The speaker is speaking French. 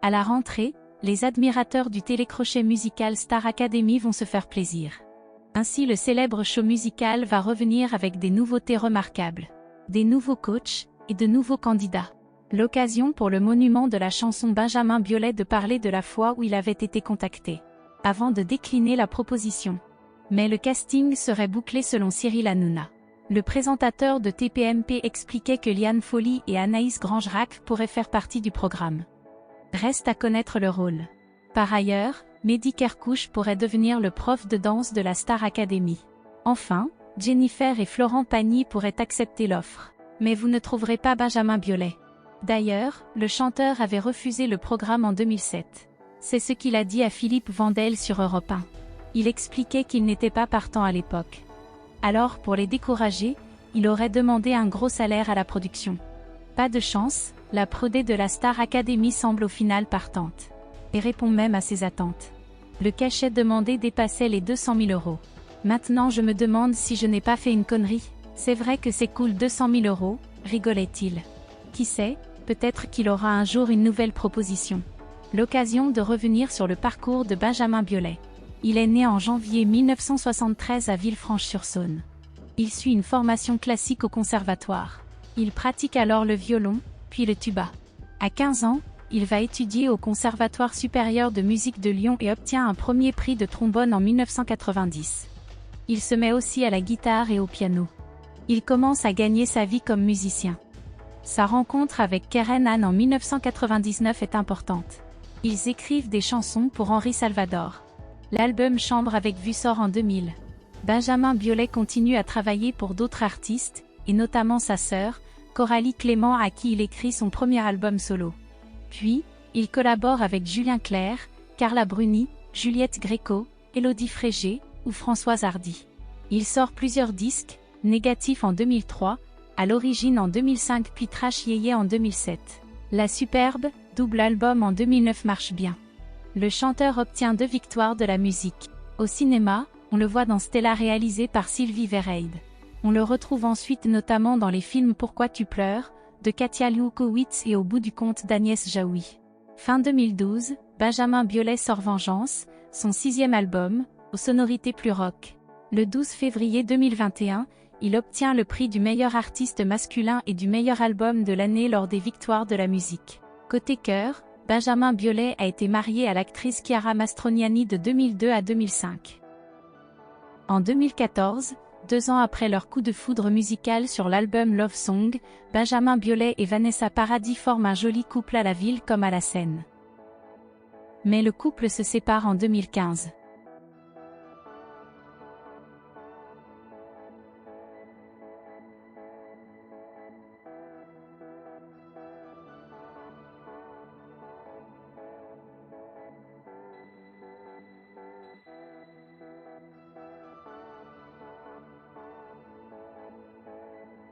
À la rentrée, les admirateurs du télécrochet musical Star Academy vont se faire plaisir. Ainsi le célèbre show musical va revenir avec des nouveautés remarquables, des nouveaux coachs et de nouveaux candidats. L'occasion pour le monument de la chanson Benjamin Biolay de parler de la fois où il avait été contacté, avant de décliner la proposition. Mais le casting serait bouclé selon Cyril Hanouna. Le présentateur de TPMP expliquait que Liane Folly et Anaïs Grangerac pourraient faire partie du programme. Reste à connaître le rôle. Par ailleurs, Mehdi Kerkouche pourrait devenir le prof de danse de la Star Academy. Enfin, Jennifer et Florent Pagny pourraient accepter l'offre. Mais vous ne trouverez pas Benjamin Biolay. D'ailleurs, le chanteur avait refusé le programme en 2007. C'est ce qu'il a dit à Philippe Vandel sur Europe 1. Il expliquait qu'il n'était pas partant à l'époque. Alors, pour les décourager, il aurait demandé un gros salaire à la production. Pas de chance, la prodée de la Star Academy semble au final partante. Et répond même à ses attentes. Le cachet demandé dépassait les 200 000 €. Maintenant je me demande si je n'ai pas fait une connerie. C'est vrai que c'est cool 200 000 €, rigolait-il. Qui sait, peut-être qu'il aura un jour une nouvelle proposition. L'occasion de revenir sur le parcours de Benjamin Biolay. Il est né en janvier 1973 à Villefranche-sur-Saône. Il suit une formation classique au conservatoire. Il pratique alors le violon, puis le tuba. À 15 ans, il va étudier au Conservatoire supérieur de musique de Lyon et obtient un premier prix de trombone en 1990. Il se met aussi à la guitare et au piano. Il commence à gagner sa vie comme musicien. Sa rencontre avec Keren Anne en 1999 est importante. Ils écrivent des chansons pour Henri Salvador. L'album Chambre avec vue sort en 2000. Benjamin Biolay continue à travailler pour d'autres artistes, et notamment sa sœur, Coralie Clément à qui il écrit son premier album solo. Puis, il collabore avec Julien Clerc, Carla Bruni, Juliette Gréco, Élodie Frégé ou Françoise Hardy. Il sort plusieurs disques, Négatif en 2003, À l'origine en 2005 puis Trash Yéyé en 2007. La Superbe, double album en 2009 marche bien. Le chanteur obtient 2 victoires de la musique. Au cinéma, on le voit dans Stella réalisé par Sylvie Verheide. On le retrouve ensuite notamment dans les films Pourquoi tu pleures, de Katia Lewkowitz et Au bout du compte d'Agnès Jaoui. Fin 2012, Benjamin Biolay sort Vengeance, son 6e album, aux sonorités plus rock. Le 12 février 2021, il obtient le prix du meilleur artiste masculin et du meilleur album de l'année lors des Victoires de la musique. Côté cœur, Benjamin Biolay a été marié à l'actrice Chiara Mastroianni de 2002 à 2005. En 2014, 2 ans après leur coup de foudre musical sur l'album Love Song, Benjamin Biolay et Vanessa Paradis forment un joli couple à la ville comme à la scène. Mais le couple se sépare en 2015.